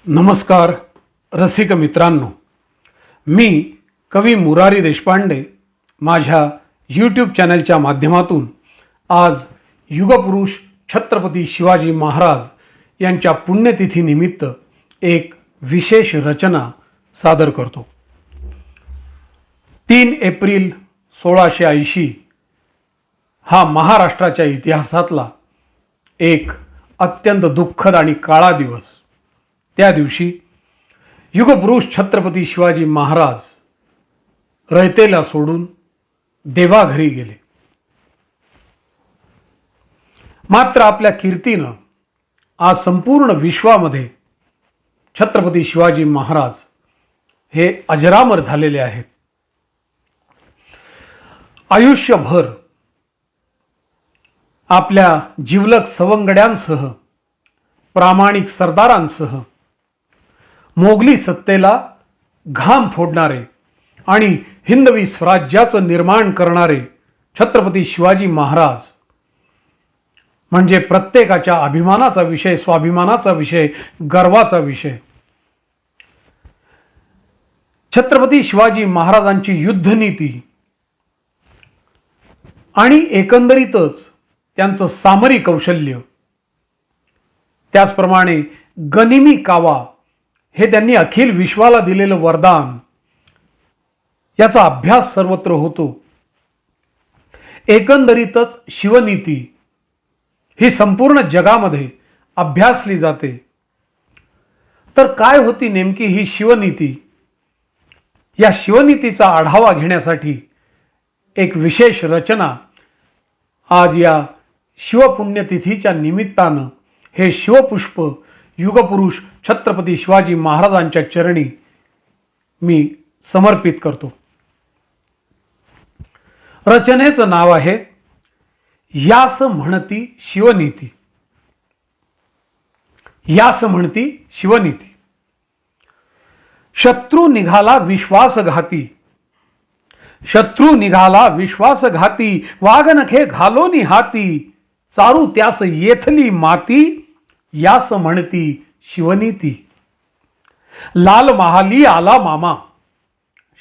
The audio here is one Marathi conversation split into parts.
नमस्कार रसिक मित्रांनो, मी कवी मुरारी देशपांडे माझ्या यूट्यूब चॅनलच्या माध्यमातून आज युगपुरुष छत्रपती शिवाजी महाराज यांच्या पुण्यतिथीनिमित्त एक विशेष रचना सादर करतो. 3 एप्रिल 1680 हा महाराष्ट्राच्या इतिहासातला एक अत्यंत दुःखद आणि काळा दिवस. त्या दिवशी युगपुरुष छत्रपती शिवाजी महाराज रयतेला सोडून देवाघरी गेले. मात्र आपल्या कीर्तीनं आज संपूर्ण विश्वामध्ये छत्रपती शिवाजी महाराज हे अजरामर झालेले आहेत. आयुष्यभर आपल्या जिवलग सवंगड्यांसह, प्रामाणिक सरदारांसह मोगली सत्तेला घाम फोडणारे आणि हिंदवी स्वराज्याचं निर्माण करणारे छत्रपती शिवाजी महाराज म्हणजे प्रत्येकाच्या अभिमानाचा विषय, स्वाभिमानाचा विषय, गर्वाचा विषय. छत्रपती शिवाजी महाराजांची युद्धनीती आणि एकंदरीतच त्यांचं सामरिक कौशल्य, त्याचप्रमाणे गनिमी कावा हे त्यांनी अखिल विश्वाला दिलेलं वरदान, याचा अभ्यास सर्वत्र होतो. एकंदरीतच शिवनीती ही संपूर्ण जगामध्ये अभ्यासली जाते. तर काय होती नेमकी ही शिवनीती? या शिवनीतीचा आढावा घेण्यासाठी एक विशेष रचना आज या शिवपुण्यतिथीच्या निमित्तानं हे शिवपुष्प युगपुरुष छत्रपती शिवाजी महाराजांच्या चरणी मी समर्पित करतो. रचनेचं नाव आहे यास म्हणती शिवनीती. यास म्हणती शिवनीती. शत्रू निघाला विश्वासघाती, शत्रू निघाला विश्वासघाती, वाघनखे घालोनी हाती, चारू त्यास येथली माती, यास म्हणती शिवनीती. लाल महाली आला मामा,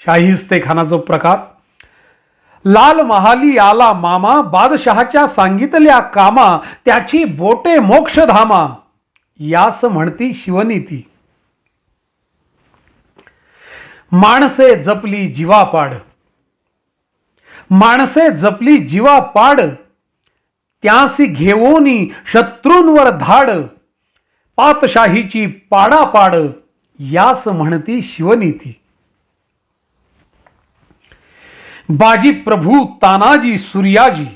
शाहिस्तेखानाचा प्रकार. लाल महाली आला मामा, बादशहाच्या सांगितल्या कामा, त्याची बोटे मोक्षधामा, यास म्हणती शिवनीती. माणसे जपली जीवापाड, माणसे जपली जीवापाड, त्यासी घेवोनी शत्रूंवर धाड, पातशाहीची पाडापाड, यास म्हणती शिवनीती. बाजी प्रभू तानाजी सूर्याजी,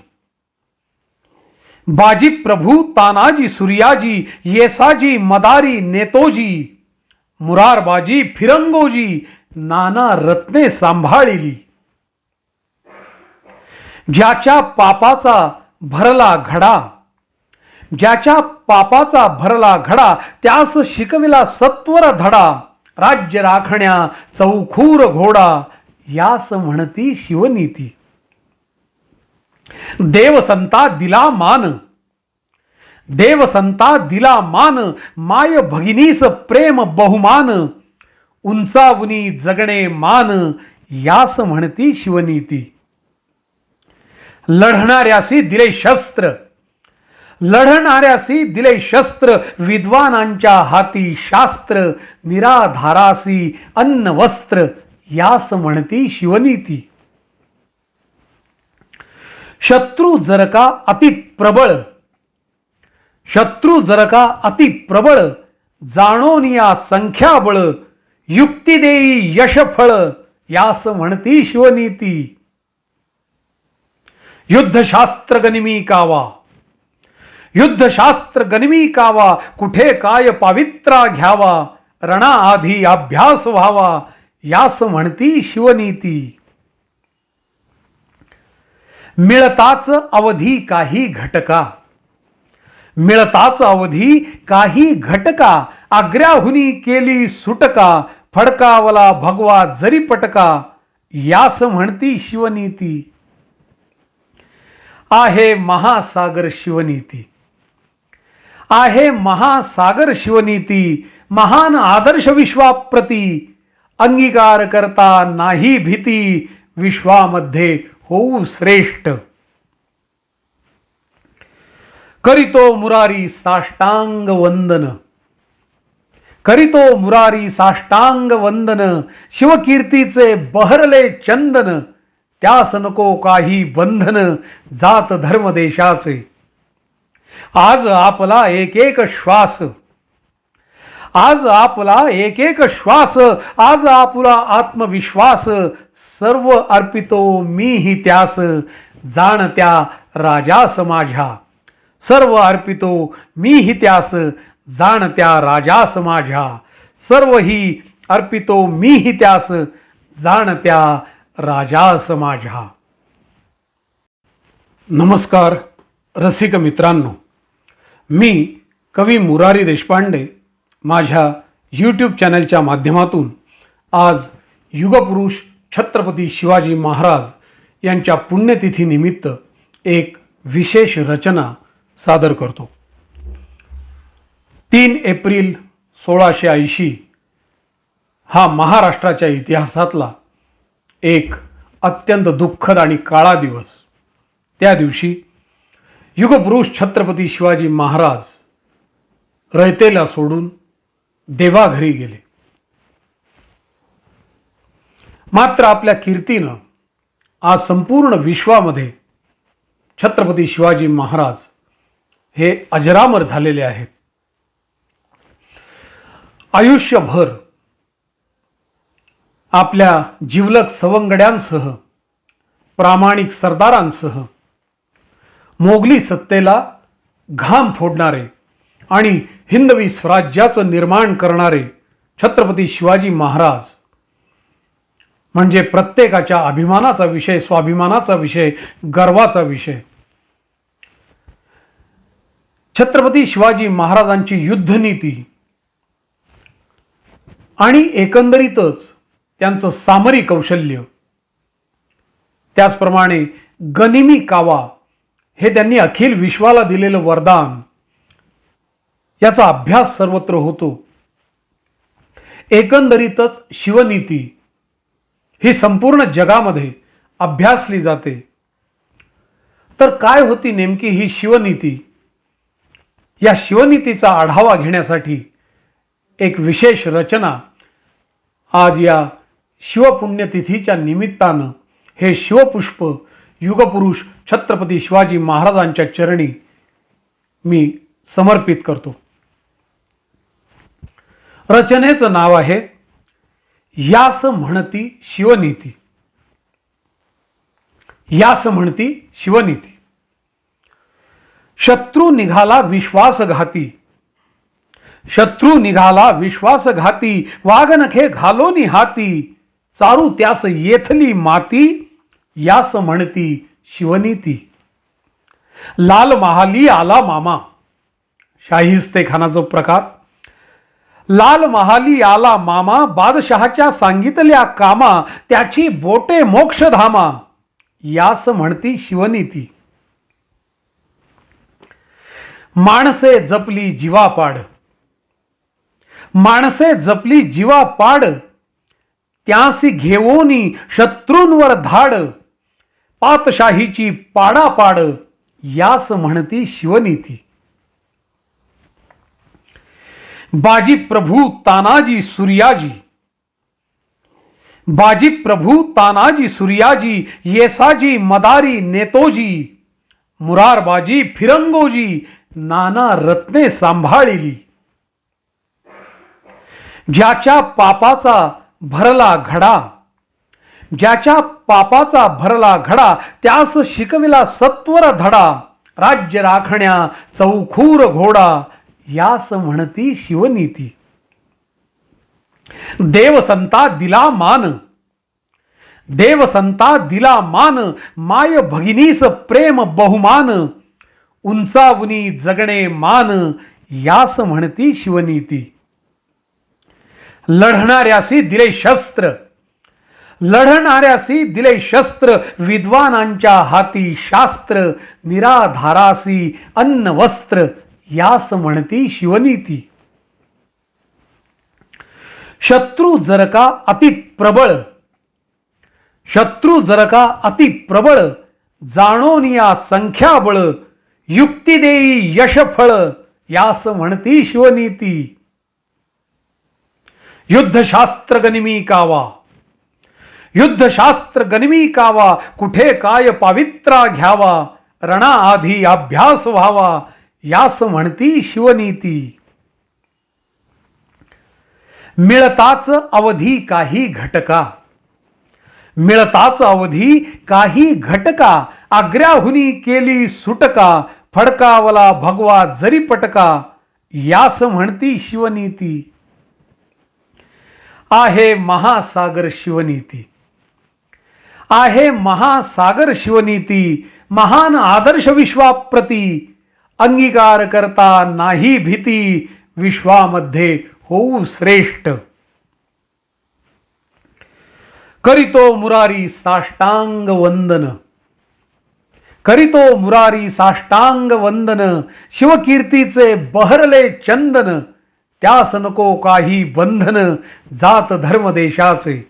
बाजी प्रभू तानाजी सूर्याजी, येसाजी मदारी नेतोजी, मुरारबाजी फिरंगोजी, नाना रत्ने सांभाळिली. ज्याच्या पापाचा भरला घडा, ज्याच्या पापाचा भरला घडा, त्यास शिकविला सत्वर धडा, राज्य राखण्या चौखूर घोडा, यास म्हणती शिवनीती. देवसंता दिला मान, देवसंता दिला मान, माय भगिनीस प्रेम बहुमान, उंचावनी जगणे मान, यास म्हणती शिवनीती. लढणाऱ्यासी दिले शस्त्र, लढणाऱ्यासी दिले शस्त्र, विद्वानांच्या हाती शास्त्र, निराधारासी अन्न वस्त्र, यास म्हणती शिवनीती. शत्रू जर का अति प्रबळ, शत्रू जर का अति प्रबळ, जाणोनिया संख्याबळ, युक्ती देई यशफळ, यास म्हणती शिवनीती. युद्धशास्त्र गनिमी कावा, युद्धशास्त्र गनिमी कावा, कुठे काय पावित्रा घ्यावा, रणाआधी अभ्यास व्हावा, यास म्हणती शिवनीती. मिळताच अवधी काही घटका, मिळताच अवधी काही घटका, आग्र्याहुनी केली सुटका, फडकावला भगवा जरी पटका, यास म्हणती शिवनीती. आहे महासागर शिवनीती, आहे महासागर शिवनीती, महान आदर्श विश्वाप्रती अंगीकार करता नाही भीती विश्वामध्ये होऊ श्रेष्ठ. करीतो मुरारी साष्टांग वंदन, करीतो मुरारी साष्टांग वंदन, शिवकीर्तीचे बहरले चंदन, त्यास नको काही बंधन जात धर्म देशाचे. आज आपला एक एक श्वास, आज आपला एक एक श्वास, आज आपला आत्मविश्वास, सर्व अर्पितो मीही त्यास, जाण त्या राजास माझ्या. सर्व अर्पितो मीही त्यास, जाण त्या राजास माझ्या. सर्वही अर्पितो मीही त्यास, जाण त्या राजास माझ्या. नमस्कार रसिक मित्रांनो, मी कवी मुरारी देशपांडे माझ्या यूट्यूब चॅनलच्या माध्यमातून आज युगपुरुष छत्रपती शिवाजी महाराज यांच्या पुण्यतिथीनिमित्त एक विशेष रचना सादर करतो. 3 एप्रिल 1680 हा महाराष्ट्राच्या इतिहासातला एक अत्यंत दुःखद आणि काळा दिवस. त्या दिवशी युगपुरुष छत्रपती शिवाजी महाराज रयतेला सोडून देवाघरी गेले. मात्र आपल्या कीर्तीनं आज संपूर्ण विश्वामध्ये छत्रपती शिवाजी महाराज हे अजरामर झालेले आहेत. आयुष्यभर आपल्या जिवलग सवंगड्यांसह, प्रामाणिक सरदारांसह मोगली सत्तेला घाम फोडणारे आणि हिंदवी स्वराज्याचं निर्माण करणारे छत्रपती शिवाजी महाराज म्हणजे प्रत्येकाच्या अभिमानाचा विषय, स्वाभिमानाचा विषय, गर्वाचा विषय. छत्रपती शिवाजी महाराजांची युद्धनीती आणि एकंदरीतच त्यांचं सामरिक कौशल्य, त्याचप्रमाणे गनिमी कावा हे त्यांनी अखिल विश्वाला दिलेलं वरदान, याचा अभ्यास सर्वत्र होतो. एकंदरीतच शिवनीती ही संपूर्ण जगामध्ये अभ्यासली जाते. तर काय होती नेमकी ही शिवनीती? या शिवनीतीचा आढावा घेण्यासाठी एक विशेष रचना आज या शिवपुण्यतिथीच्या निमित्तानं हे शिवपुष्प युगपुरुष छत्रपती शिवाजी महाराजांच्या चरणी मी समर्पित करतो. रचनेचं नाव आहे यास म्हणती शिवनीती. यास म्हणती शिवनीती. शत्रू निघाला विश्वासघाती, शत्रू निघाला विश्वासघाती, वाघनखे घालोनी हाती, चारू त्यास येथली माती, यास म्हणती शिवनीती. लाल महाली आला मामा, शाहिस्तेखानाचा प्रकार. लाल महाली आला मामा, बादशहाच्या सांगितल्या कामा, त्याची बोटे मोक्षधामा, यास म्हणती शिवनीती. माणसे जपली जीवापाड, माणसे जपली जीवापाड, त्यासी घेवोनी शत्रूंवर धाड, पातशाहीची पाडापाड, यास म्हणती शिवनीती. बाजी प्रभू तानाजी सूर्याजी, बाजी प्रभू तानाजी सूर्याजी, येसाजी मदारी नेतोजी, मुरारबाजी फिरंगोजी, नाना रत्ने सांभाळिली. ज्याच्या पापाचा भरला घडा, ज्याच्या पापाचा भरला घडा, त्यास शिकविला सत्वर धडा, राज्य राखण्या चौखूर घोडा, यास म्हणती शिवनीती. देवसंता दिला मान, देवसंता दिला मान, माय भगिनीस प्रेम बहुमान, उंचावनी जगणे मान, यास म्हणती शिवनीती. लढणाऱ्यासी दिले शस्त्र, लढणाऱ्यासी दिले शस्त्र, विद्वानांच्या हाती शास्त्र, निराधारासी अन्न वस्त्र, यास म्हणती शिवनीती. शत्रू जर का अति प्रबळ, शत्रू जर का अति प्रबळ, जाणोन या संख्याबळ, युक्ती देई यश फळ, यास म्हणती शिवनीती. युद्धशास्त्र गनिमी कावा, युद्धशास्त्र गनिमी कावा, कुठे काय पावित्रा घ्यावा, रणा आधी अभ्यास व्हावा, यास म्हणती शिवनीती. मिळताच अवधी काही घटका, मिळताच अवधी काही घटका, आग्र्याहुनी केली सुटका, फडकावला भगवा जरी पटका, यास म्हणती शिवनीती. आहे महासागर शिवनीती, आहे महासागर शिवनीती, महान आदर्श विश्वाप्रती, अंगीकार करता नाही भीती, विश्वामध्ये होऊ श्रेष्ठ. करीतो मुरारी साष्टांग वंदन, करीतो मुरारी साष्टांग वंदन, शिवकीर्तीचे बहरले चंदन, त्यास नको काही बंधन, जात धर्म देशाचे.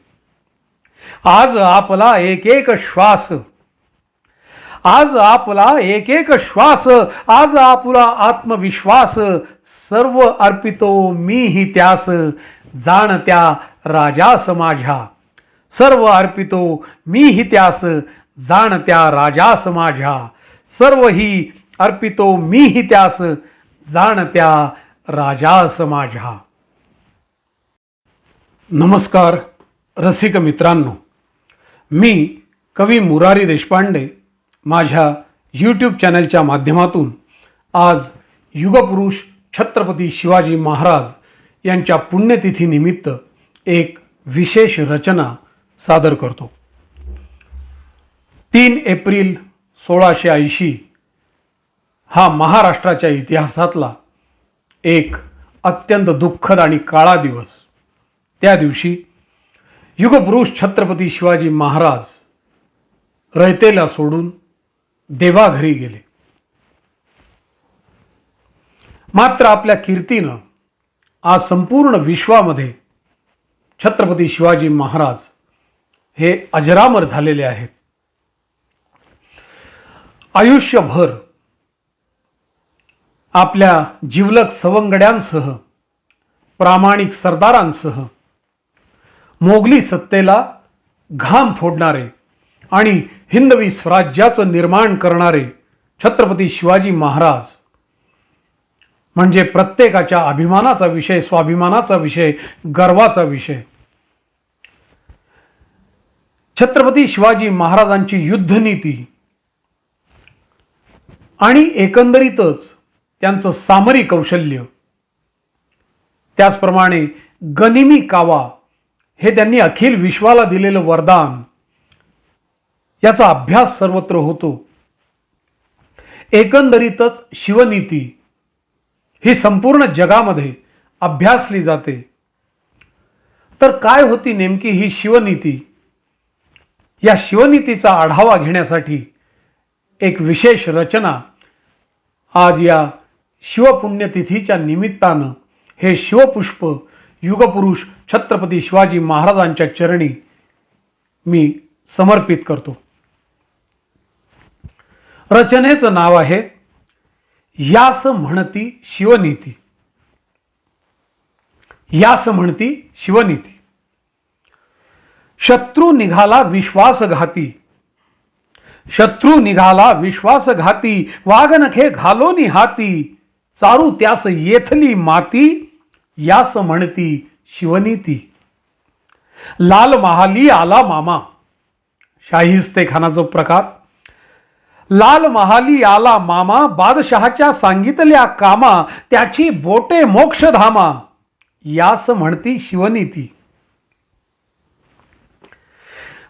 आज आपला एक एक श्वास, आज आपला एक एक श्वास, आज आपला आत्मविश्वास, सर्व अर्पितो मीही त्यास, जाण त्या राजास माझ्या. सर्व अर्पितो मीही त्यास, जाण त्या राजास माझ्या. सर्वही अर्पितो मीही त्यास, जाण त्या राजास माझ्या. नमस्कार रसिक मित्रांनो, मी कवी मुरारी देशपांडे माझ्या यूट्यूब चॅनलच्या माध्यमातून आज युगपुरुष छत्रपती शिवाजी महाराज यांच्या पुण्यतिथीनिमित्त एक विशेष रचना सादर करतो. 3 एप्रिल 1680 हा महाराष्ट्राच्या इतिहासातला एक अत्यंत दुःखद आणि काळा दिवस. त्या दिवशी युगपुरुष छत्रपती शिवाजी महाराज रयतेला सोडून देवाघरी गेले. मात्र आपल्या कीर्तीनं आज संपूर्ण विश्वामध्ये छत्रपती शिवाजी महाराज हे अजरामर झालेले आहेत. आयुष्यभर आपल्या जिवलग सवंगड्यांसह, प्रामाणिक सरदारांसह मोगली सत्तेला घाम फोडणारे आणि हिंदवी स्वराज्याचं निर्माण करणारे छत्रपती शिवाजी महाराज म्हणजे प्रत्येकाच्या अभिमानाचा विषय, स्वाभिमानाचा विषय, गर्वाचा विषय. छत्रपती शिवाजी महाराजांची युद्धनीती आणि एकंदरीतच त्यांचं सामरिक कौशल्य, त्याचप्रमाणे गनिमी कावा हे त्यांनी अखिल विश्वाला दिलेलं वरदान, याचा अभ्यास सर्वत्र होतो. एकंदरीतच शिवनीती ही संपूर्ण जगामध्ये अभ्यासली जाते. तर काय होती नेमकी ही शिवनीती? या शिवनीतीचा आढावा घेण्यासाठी एक विशेष रचना आज या शिवपुण्यतिथीच्या निमित्तानं हे शिवपुष्प युगपुरुष छत्रपती शिवाजी महाराजांच्या चरणी मी समर्पित करतो. रचनेचं नाव आहे यास म्हणती शिवनीती. यास म्हणती शिवनीती. शत्रू निघाला विश्वासघाती, शत्रू निघाला विश्वासघाती, वाघनखे घालोनी हाती, चारू त्यास येथली माती, यास म्हणती शिवनीती. लाल महाली आला मामा, शाहिस्तेखानाचा प्रकार. लाल महाली आला मामा, बादशहाच्या सांगितल्या कामा, त्याची बोटे मोक्षधामा, यास म्हणती शिवनीती.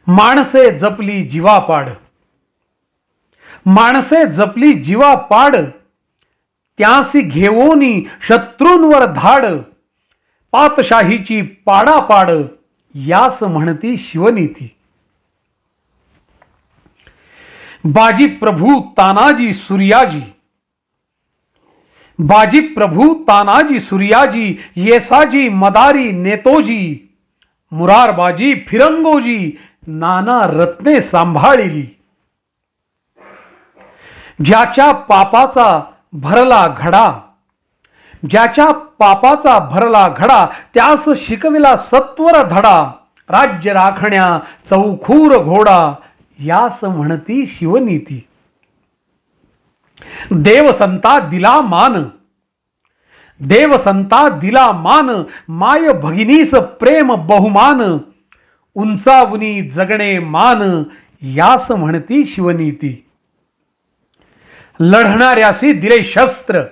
माणसे जपली जीवापाड, माणसे जपली जीवापाड, त्यासी घेवोनी शत्रूंवर धाड, पातशाहीची पाडापाड, यास म्हणती शिवनीती. बाजी प्रभू तानाजी सूर्याजी, बाजी प्रभू तानाजी सूर्याजी येसाजी मदारी नेतोजी मुरारबाजी फिरंगोजी नाना रत्ने सांभाळिली. ज्याच्या पापाचा भरला घडा, ज्याच्या पापाचा भरला घडा त्यास शिकविला सत्वर धडा. राज्य राखण्या चौखूर घोडा यास म्हणती शिवनीती. देवसंता दिला मान, देवसंता दिला मान माय भगिनीस प्रेम बहुमान. उंचावनी जगणे मान यास म्हणती शिवनीती. लढणाऱ्यासी दिले शस्त्र,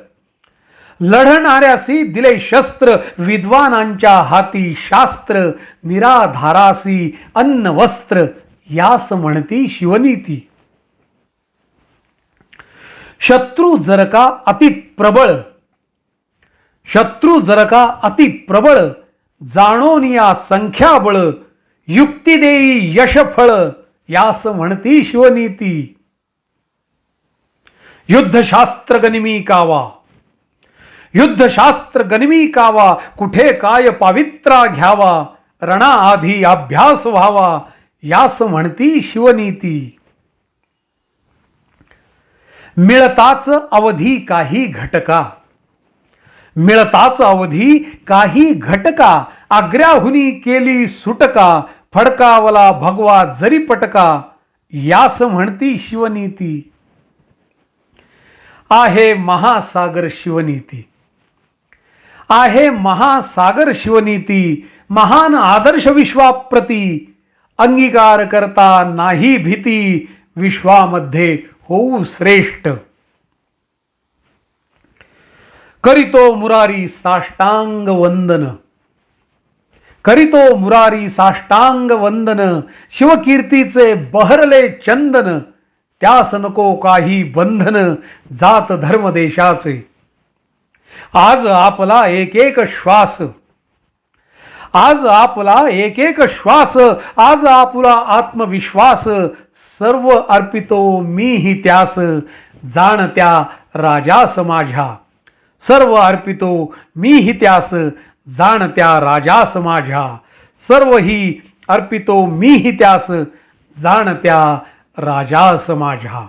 लढणाऱ्यासी दिले शस्त्र विद्वानांच्या हाती शास्त्र. निराधारासी अन्न वस्त्र यास म्हणती शिवनीती. शत्रू जर का अति प्रबळ, शत्रू जर का अति प्रबळ जाणोनिया संख्याबळ. युक्ती देई यशफळ यास म्हणती शिवनीती. युद्धशास्त्र गनिमी कावा, युद्धशास्त्र गनिमी कावा. कुठे काय पावित्रा घ्यावा रणाआधी अभ्यास व्हावा यास म्हणती शिवनीती. मिळताच अवधी काही घटका, मिळताच अवधी काही घटका. आग्र्याहुनी केली सुटका फडकावला भगवा जरी पटका यास म्हणती शिवनीती. आहे महासागर शिवनीती, आहे महासागर शिवनीती. महान आदर्श विश्वाप्रती अंगीकार करता नाही भीती. विश्वामध्ये होऊ श्रेष्ठ करीतो मुरारी साष्टांग वंदन, करीतो मुरारी साष्टांग वंदन. शिवकीर्तीचे बहरले चंदन त्यास नको काही बंधन जात धर्म देशाचे. आज आपला एक एक श्वास, आज आपला एक एक श्वास. आज आपला आत्मविश्वास सर्व अर्पितो मीही त्यास. जाण त्या राजास माझ्या, सर्व अर्पितो मीही त्यास. जाण त्या राजास माझ्या, सर्वही अर्पितो मीही त्यास. जाण त्या राजास माझ्या.